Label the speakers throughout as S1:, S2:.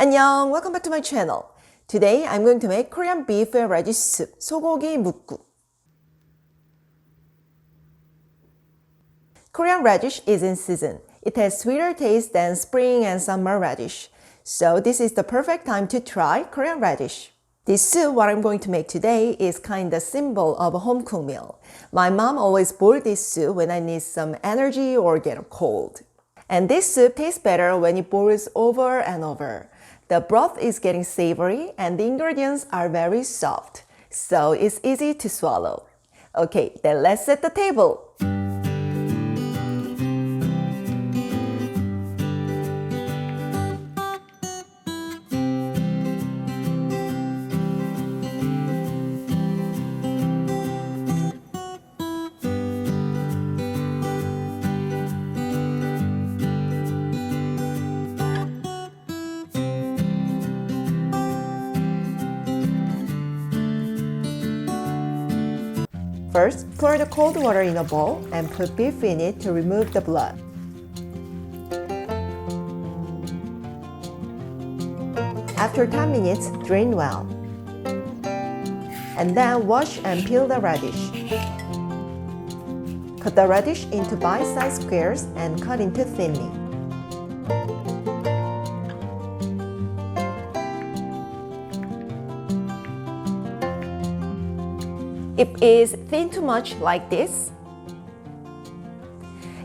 S1: 안녕, welcome back to my channel. Today I'm going to make Korean beef and radish soup, 소고기뭇국. Korean radish is in season. It has sweeter taste than spring and summer radish. So this is the perfect time to try Korean radish. This soup, what I'm going to make today, is kind of symbol of a home cooked meal. My mom always boiled this soup when I need some energy or get a cold. And this soup tastes better when it boils over and over. The broth is getting savory and the ingredients are very soft, so it's easy to swallow. Okay, then let's set the table. First, pour the cold water in a bowl and put beef in it to remove the blood. After 10 minutes, drain well. And then wash and peel the radish. Cut the radish into bite-sized squares and cut into thinly. If it is thin too much like this,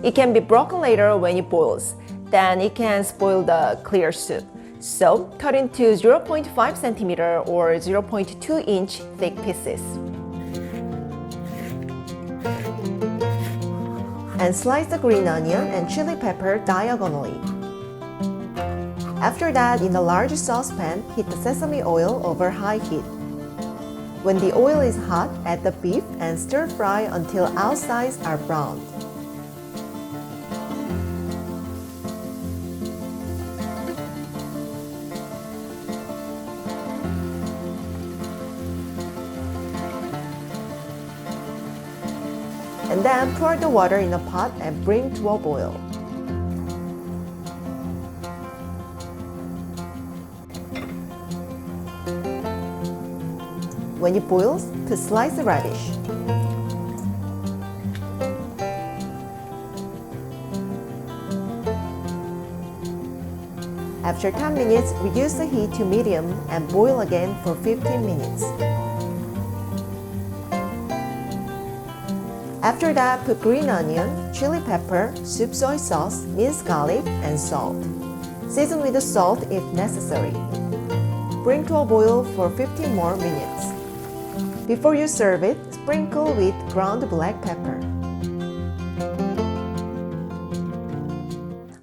S1: it can be broken later when it boils. Then it can spoil the clear soup. So cut into 0.5 centimeter or 0.2 inch thick pieces. And slice the green onion and chili pepper diagonally. After that, in a large saucepan, heat the sesame oil over high heat. When the oil is hot, add the beef and stir fry until outsides are browned. And then pour the water in a pot and bring to a boil. When it boils, to slice the radish. After 10 minutes, reduce the heat to medium and boil again for 15 minutes. After that, put green onion, chili pepper, soup soy sauce, minced garlic, and salt. Season with the salt if necessary. Bring to a boil for 15 more minutes. Before you serve it, sprinkle with ground black pepper.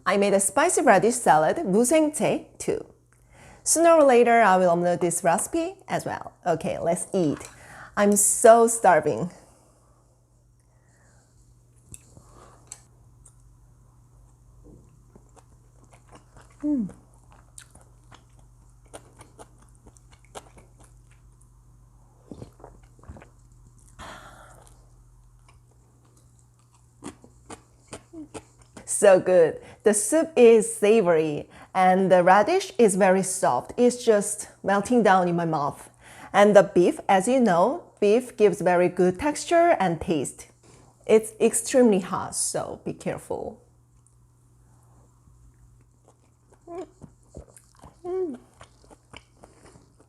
S1: I made a spicy radish salad, 무생채, too. Sooner or later, I will upload this recipe as well. Okay, let's eat. I'm so starving. So good. The soup is savory and the radish is very soft. It's just melting down in my mouth. And the beef, as you know, beef gives very good texture and taste. It's extremely hot, so be careful.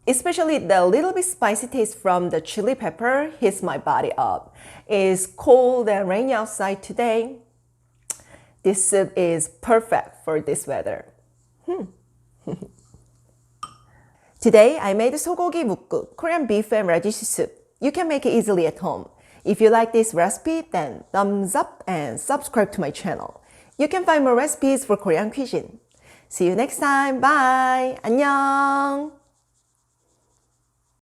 S1: Especially the little bit spicy taste from the chili pepper hits my body up. It's cold and rainy outside today. This soup is perfect for this weather. Today, I made 소고기뭇국, Korean beef and radish soup. You can make it easily at home. If you like this recipe, then thumbs up and subscribe to my channel. You can find more recipes for Korean cuisine. See you next time. Bye. 안녕.